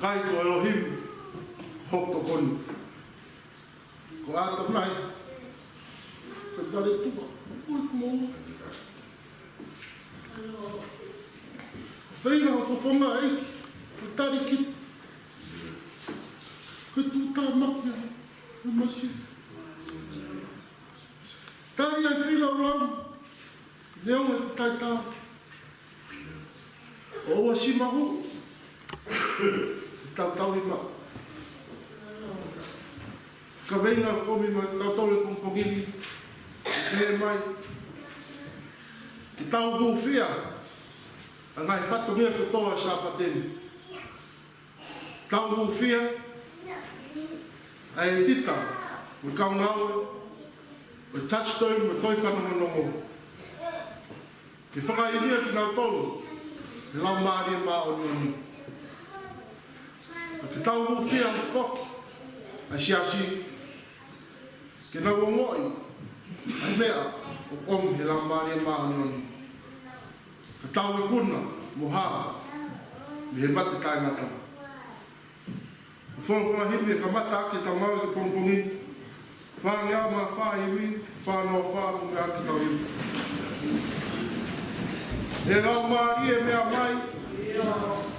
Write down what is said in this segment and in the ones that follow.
kai ko Elohim hok to kon ko ato nai ko dale tu ko mo sei na so fonga ai ko tari ki ko tu ta makya masi tari ai fila ram leo tai ta o wasi mahu tau lima ka venga komi ma tole kong pogini e mai ki tau bufia angai fatu mea kutoa sa pateni tau bufia ai tita mo kau ngau o touchstone mo toi whanongonongo ki whakairia ki nau tolu e lau maari e maa o nioni ki tau bufia mo koki a siasi ke na ngoi ai mea o kom he la mari ma ni ka tau e kuna mo ha me he mate tai mata fo fo hi me ka mata ki tau mau ke pongpongi fa nga ma fa i wi fa no fa mo ga ki tau i he la mari e mea mai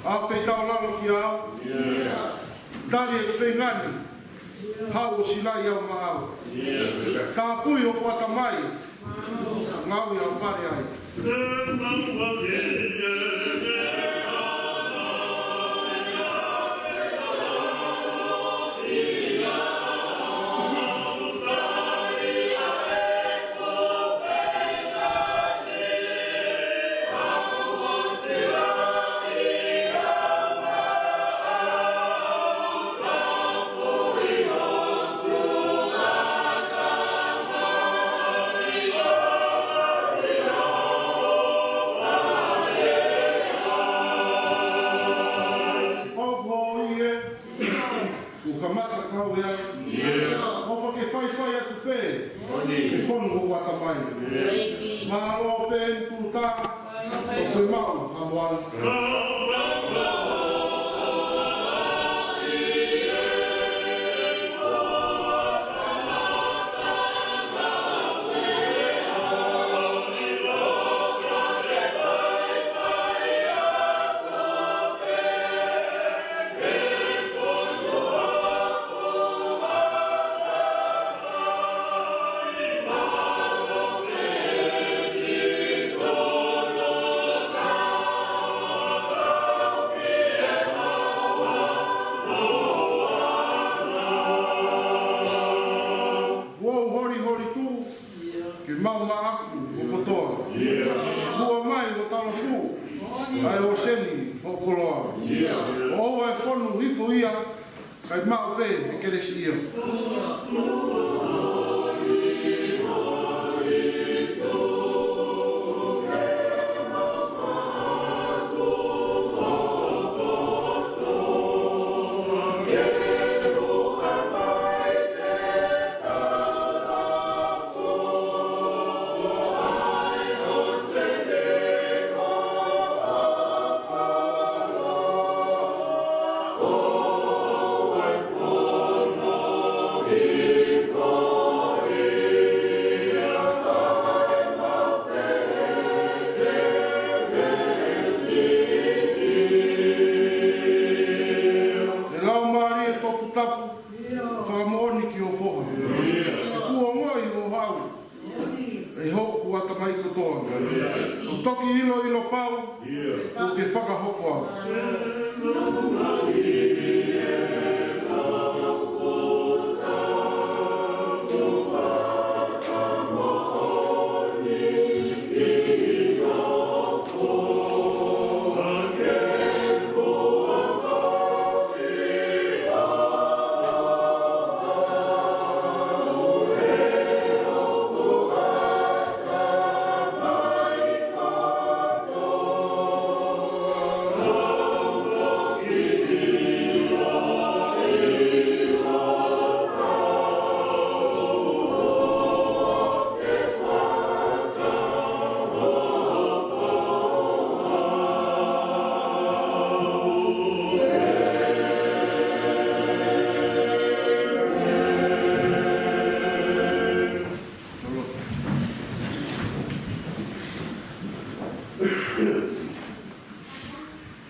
a pe tau la lo ki au tari e whengani hau o silai au maau ka pui o kuata mai ngau i au whare ai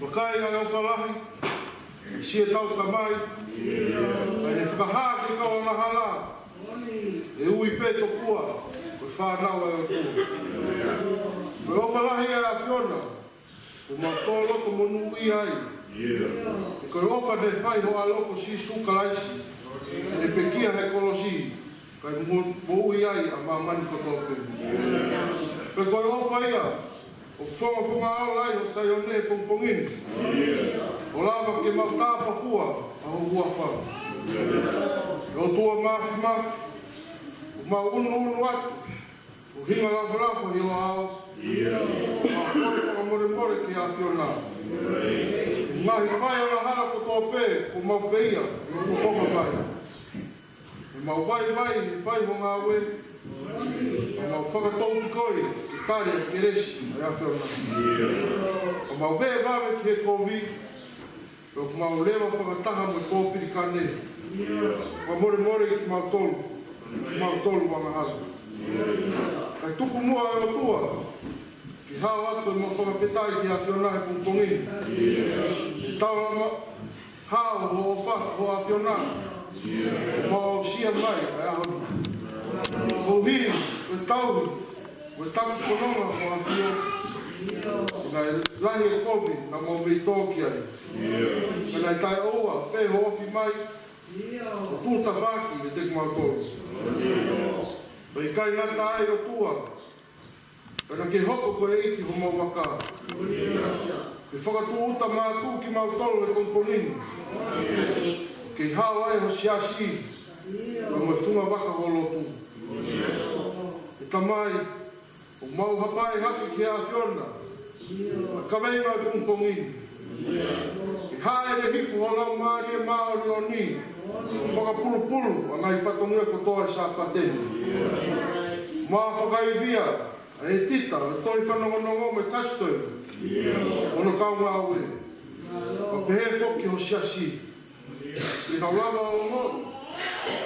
Wakai ai o whalahi, sia tau tamai, ai ne whakaha ke kau na hala, e ui peto kua, ko whanau ai o tua. Koe o whalahi ai a whiona, o mautolo ko monu i ai, e koe ofa ne whai ho a loko si sukalaisi, e ne pekia he kolosi, kai mo ui ai a mamani kotope. Koe koe ofa ia, o whonga ao lai o sai o ne pongpongini. O lava ke mautapa fua a ho hua whau. O tua mafi, o mau unu atu, o hinga lafa i o ao, o kore whakamore ki a whiona. Ngahi whai o la hara ko tō pē, o mau whia, i o whonga vai. E mau vai, i whai ho ngā we, o mau whakatauti koi, Tare ke resi, ai a whiona. O mau vea vawe ki he kōwi, o mau lewa whakataha mo kōpiri kane. O more ki mau tolu wanga hala. Kai tuku mua e o tua, ki hao atu e mau whakapetai ki a whiona he pungpongini. Ki tau lama hao ho o wha, ho a whiona. O mau sia mai, ai a honi. O hi, o tauhi, o tapu kononga o a whio, nai lahi e kovi, na mo mei tōki ai. Nai tai oua, pe ho ofi mai, o tūta whaki e te kumau tōru. Pai kai ngata ai o tua, pena ke hoko ko e iki ho mau waka. Ke whakatu uta mātū ki mau tolu e komponini. Ke hao ai ho siasi, o mai whunga waka ho lotu. E tamai, o mau hapai haki ki a whiona, a kaweinga i pungpongini. I hae le hifu ho lau maari e maori o ni, whakapulupulu a ngai whatongia kotoa e sa pateni. Maa whakaivia, a e tita, a toi whanongonongo me tastoi, ono kaunga aue. A pehe whoki ho siasi. I nau lava o moru,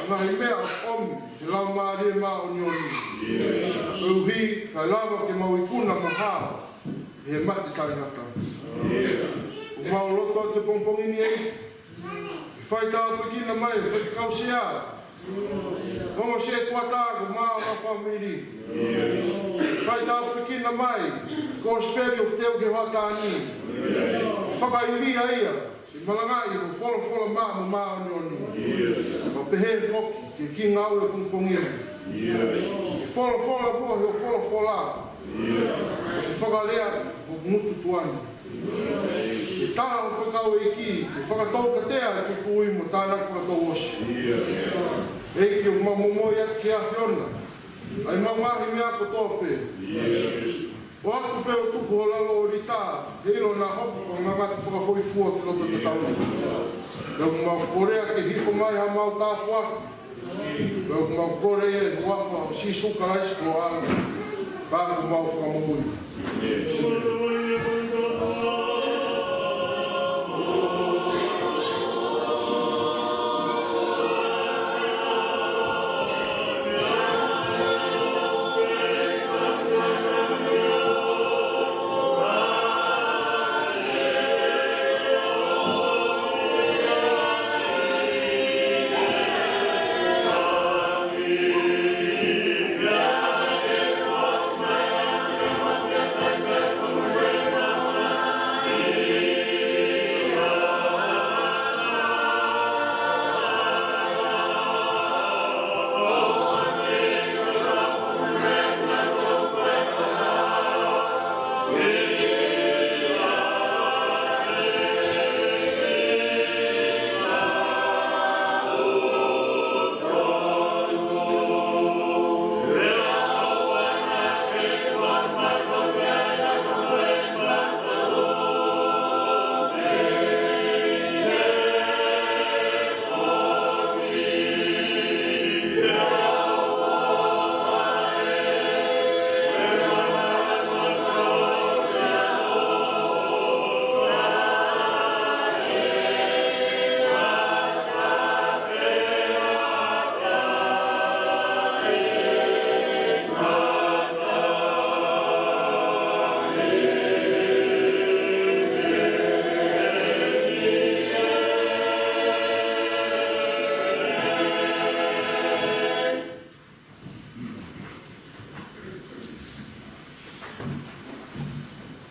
ngahi mea omi, i lau maari e maori o ni. Uhi, kai lava ke mau ikuna ma hao, i he mati taringata. O mau loto te pongpongini ei, i whai tāu pekina mai, whai te kau sea. Onga se tuatago maa na whamiri. Whai tāu pekina mai, ko speri o teo ke hoatani. Whakaiuria ia, i malangai o whola maa mo maa ni oni. O pehe whoki, ke ki ngau e pongpongini. I whola pohi o whola. I whakalea o mutu tuani. I tāna o whakau e ki, i whakatau katea e te kui mo tāna whakatau osi. Eiki o mamomoi atu ki a whiona, ai mamahi mea ko tōpe. O aku pe o tuku o lalo o rita, heilo nā hopu o ngā ngati whakahoi fua ki loto te tauna. Leo mau korea ke hiko mai ha mau tāpua, leo mau korea e huafa o sisu karaisi ko ana, kāku mau whakamomoi.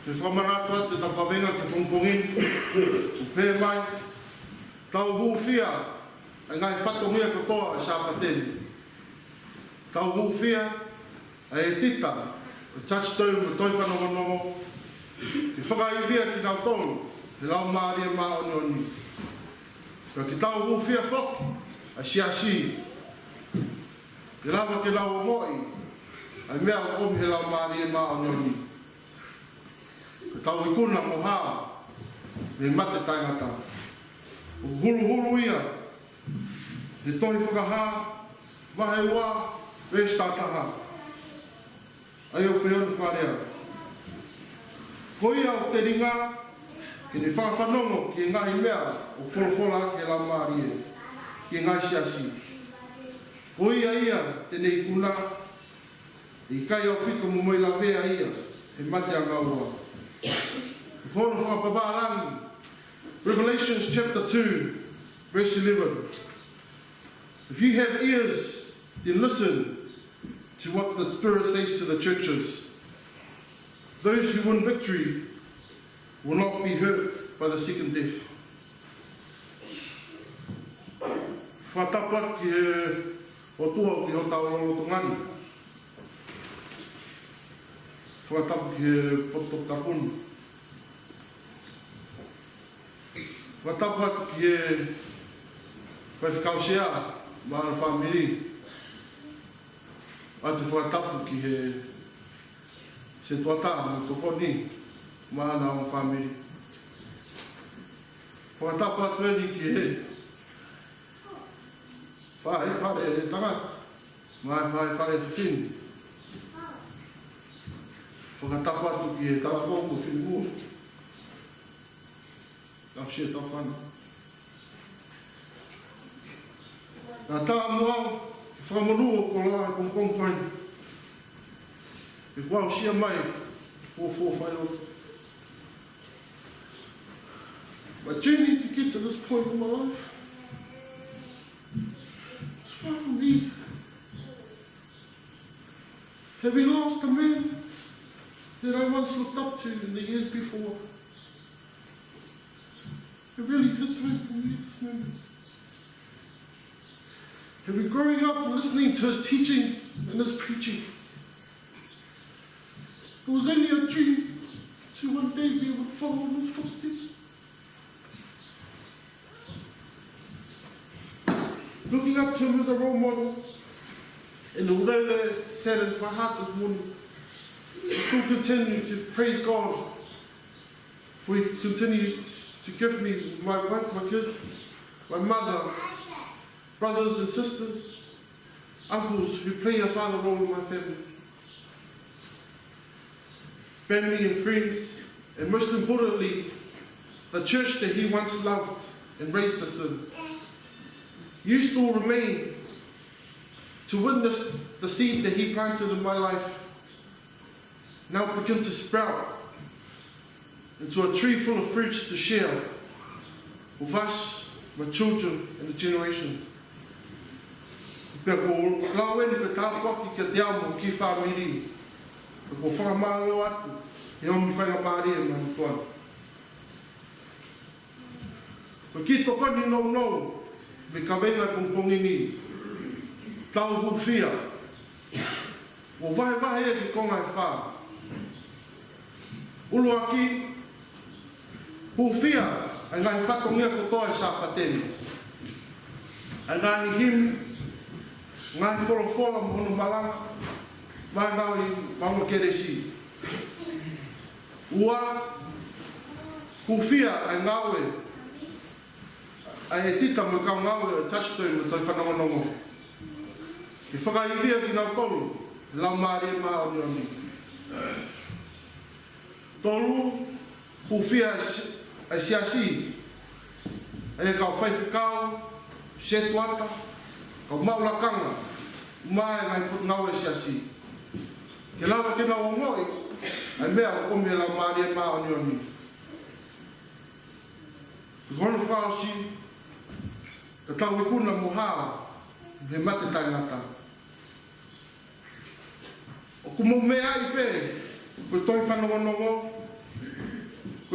Te whamarata te takawenga te pongpongin. Pē mai. Tau huwhia. Ai ngai whatongia katoa e Sāpateni. Tau huwhia. Ai e tita. E touchstone me toi whanongonongo. Te whakaivia ki nau tolu. Te lau maaria maa oni oni. Ka ki tau huwhia whok. Ai siasi. Te lawa ke lau omoi. Ai mea o omi he lau maaria maa oni oni. Tau ikuna moha me mate taingata. O hulu ia. Te tohi whakaha, wahe wā, restataha. Ai o peonu wharea. Ko ia o te ringa, ki ne whawhanongo ki e ngahi mea o wholofola ke la maarie, ki e ngai siasi. Ko ia tene ikuna, i kai au pika mo moi la vea ia, e mate a ngaua. Revelations chapter 2, verse 11. If you have ears, then listen to what the Spirit says to the churches. Those who win victory will not be hurt by the second death. Whatapa ki he o tua ki ho taurolo tongani. Whatapa ki he poto tapunu. Whatapa ki he whakausia mana whamiri. Atu whatapu ki he se tuata mo tokoni mana o whamiri. Whatapu atueni ki he whare e tanga. Mai whare whiwhini. Whakatapu atu ki he talakongo whiwhini. Tau sia tau whana. Nā tā moau, ki whamanua ko la e kongkongpai. E kua sia mai, whai o. My journey to get to this point in my life, it's far from easy. Having lost a man that I once looked up to in the years before, it really hits home for me this moment. Having growing up and listening to his teachings and his preaching, it was only a dream to one day be able to follow in his footsteps. Looking up to him as a role model, and although that saddens my heart this morning, I still continue to praise God for He continues to give me my wife, my kids, my mother, brothers and sisters, uncles who play a father role in my family. Family and friends, and most importantly, the church that He once loved and raised us in. You still remain to witness the seed that He planted in my life now begin to sprout into a tree full of fruits to share with us, my children, and the generation. Pea ko laweni pe tāpoki ke te amo ki whamiri. Pe ko whakamālo atu, e omi whakamāri e manu tuana. Pe ki tokoni nou, me ka wenga kongkongi ni, tau huwhia. O wahe e ki konga e wha. Ulu aki, huwhia, ai ngai whakongia kotoa e Sāpateni. Ai ngai him, ngai wholofola mo hono malanga, mai ngau I wango keresi. Ua, huwhia ai ngau ai e tita mo kau ngau e touchstone mo toi whanongonongo. Ki whakaivia ki nau tolu, lau maari e maa oni oni. Tolu, huwhia ai siasi, ai e kau whaiwhikau, se tuata, kau maulakanga, mai ngai put ngau e siasi. Ke lawa ke nau ngoi, ai mea o omi e lau maari e maa oni oni. Ki kono whaosi, ka tau ikuna moha, he mate taingata. O kumo mea I pe, ko toi whanongonongo,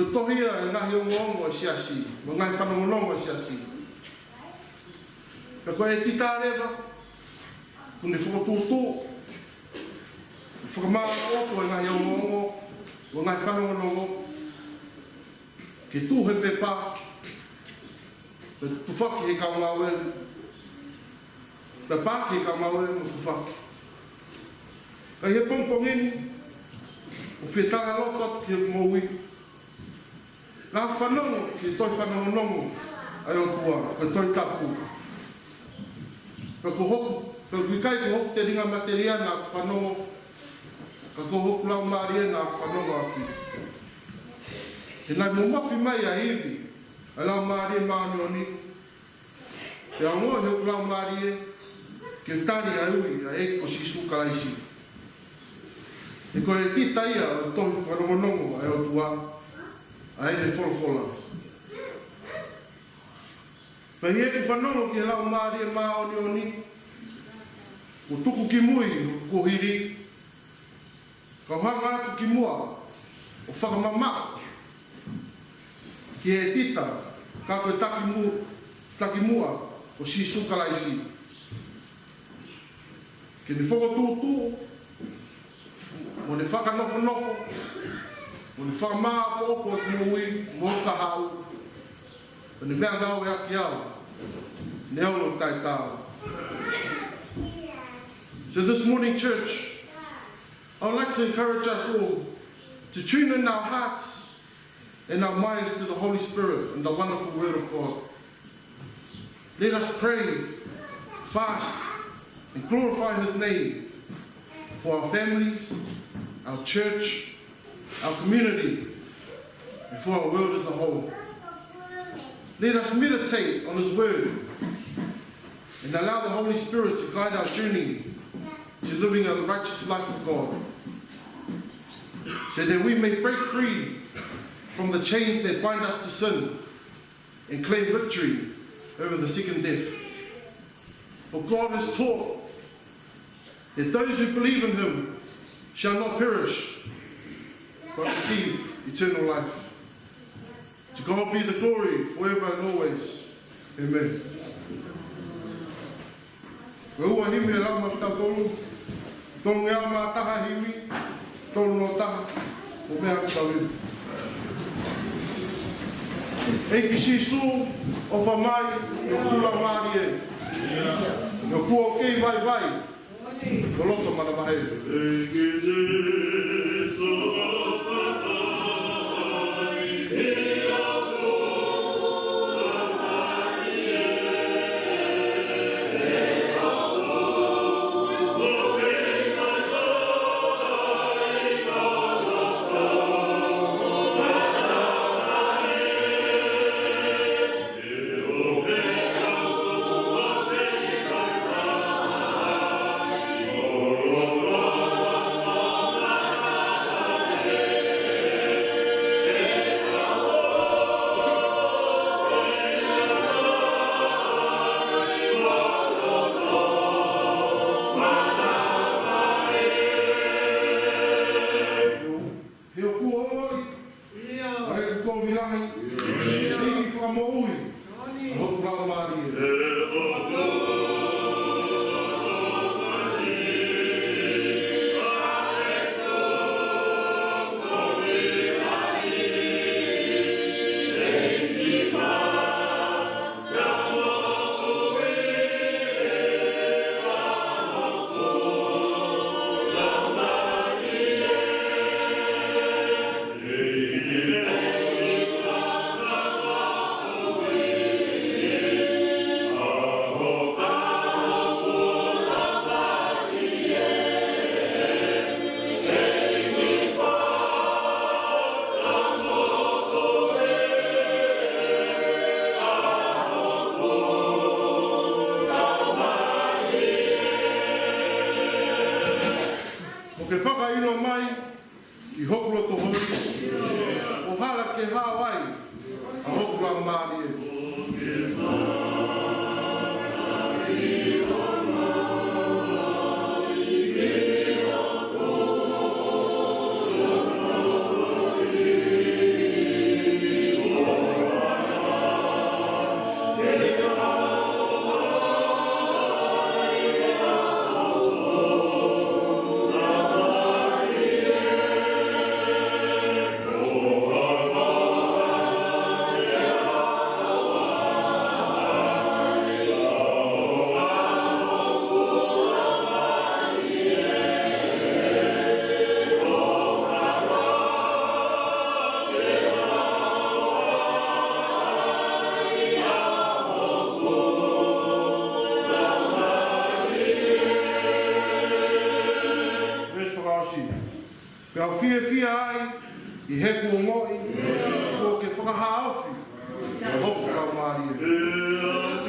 Ko tohia e ngahi o ngongo e siasi, mo ngai whanongonongo e siasi. Ka koe e tita rewa, kune whakatūtō, whakamaa opo e ngahi o ngongo, o ngai whanongonongo, ke tūhe pepa, pe tufaki he ka ngawere, pe pāki he ka ngawere mo tufaki. Ka he pongpongeni, o whetanga lokot ke moui, nā whanongo ki toi whanongonongo ai o tua, ka toi tapu. Ka ko hoku, ka wikai ko hoku te ringa materia nā whanongo, ka ko hoku lau maaria nā whanongo aki. He nai mo mafi mai a hiwi, a lau maaria maanioni, te angoa he hoku lau maaria, ke tani a ui a eko si sukalaisi. E koe tita ia o toi whanongonongo ai o tua, ai ne wholofola. Pai e ki whanongo ki lau maari e maoni oni, o tuku ki mui o kohiri, ka hanga atu ki mua, o whakamama, ki e tita, ka koe taki mua, o si sukalaisi. Ki ne whakatūtū, mo ne whakanofo, o ni whamaa po opo e kumui, mo ka hau, o ni mea ngau e aki au, ne ono tai tau. So this morning, church, I would like to encourage us all to tune in our hearts and our minds to the Holy Spirit and the wonderful Word of God. Let us pray, fast, and glorify His name for our families, our church, our community, and for our world as a whole. Let us meditate on His Word and allow the Holy Spirit to guide our journey to living a righteous life of God, so that we may break free from the chains that bind us to sin and claim victory over the second death. For God has taught that those who believe in Him shall not perish, but receive eternal life. To God be the glory forever and always. Amen. Ua himi e lau matau tolu, tolu ngea mā taha himi, tolu no taha, o mea kutawinu. Eiki sisu o whamai, o kula maari e. O kua o kei vai vai, o loto mana mahe. Eiki sisu o he kuongoi, o ke whakahaofi, hoku kau Maria.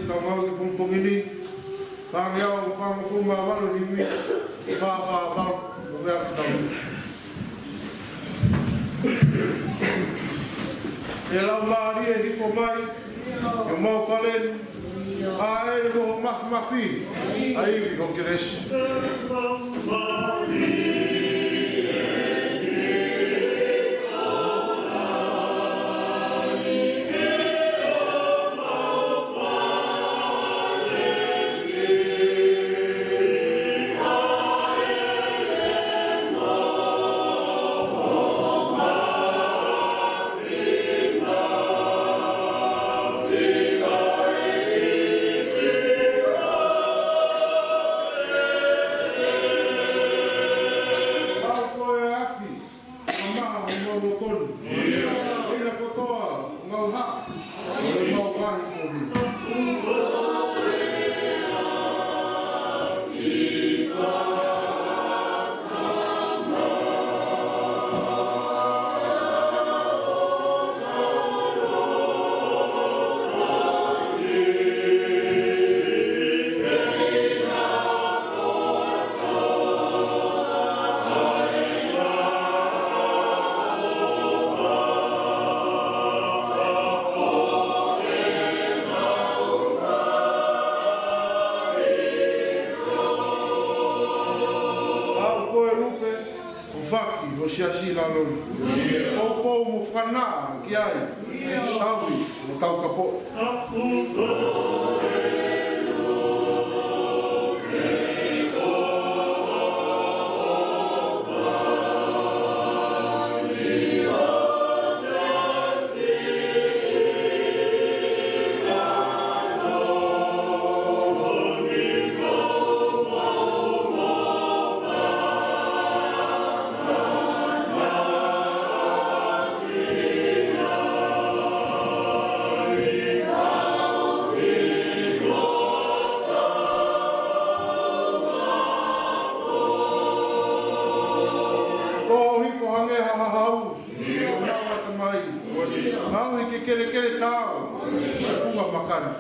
ka mau ki pungpungini. Pangiau pangfuma walu ni mi. Pa mea ki tau. E lau maari e hiko mai. E mau whalen. A e mo mafi. A iwi ko ki resi. Siasi la lori. O mo whana ki ai. Taui, mo tau kapo. Kele tau, funga makana.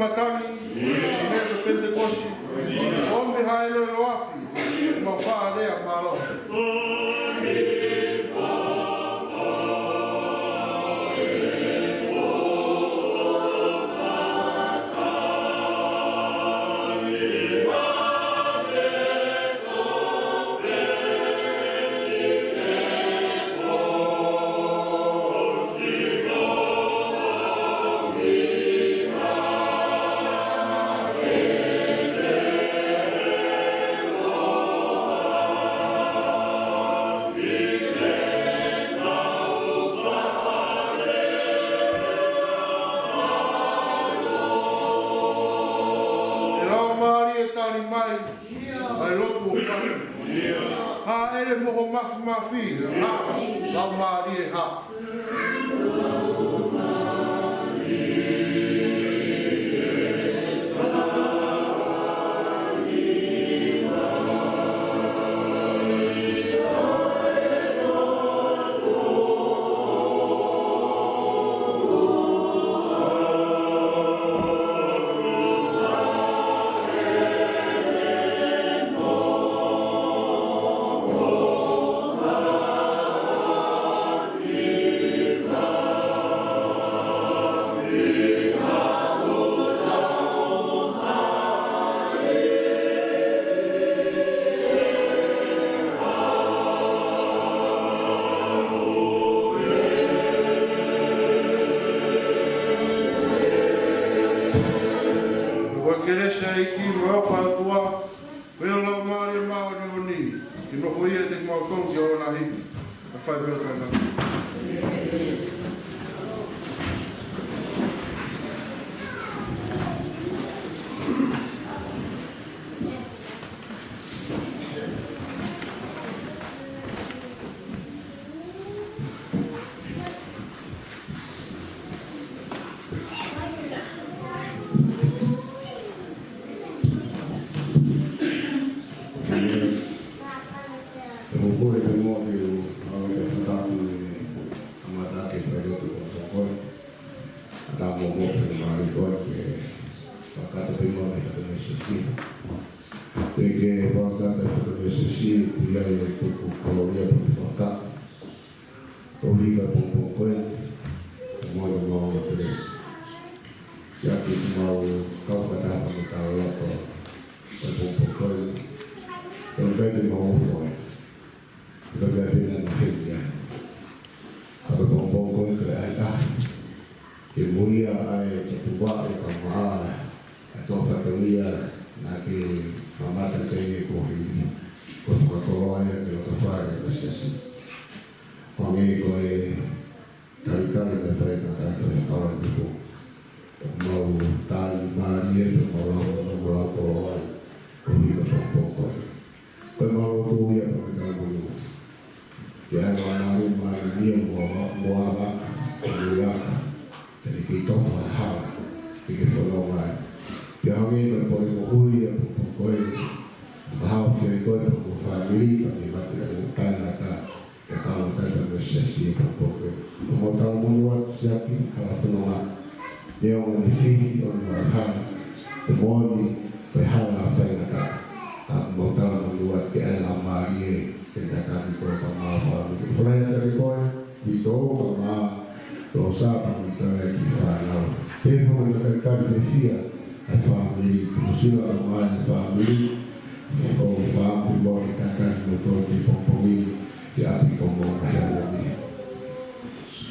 Matani, Neve Pentecoste, Ombi Hailo Loafi, Mafale Amaro. Ha ele mo mafi ha la mari ha Querer sair aqui, não é o fato do ar, eu não no foi te mo ko jo na hi fa bro ka na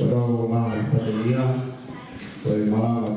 Pada orang yang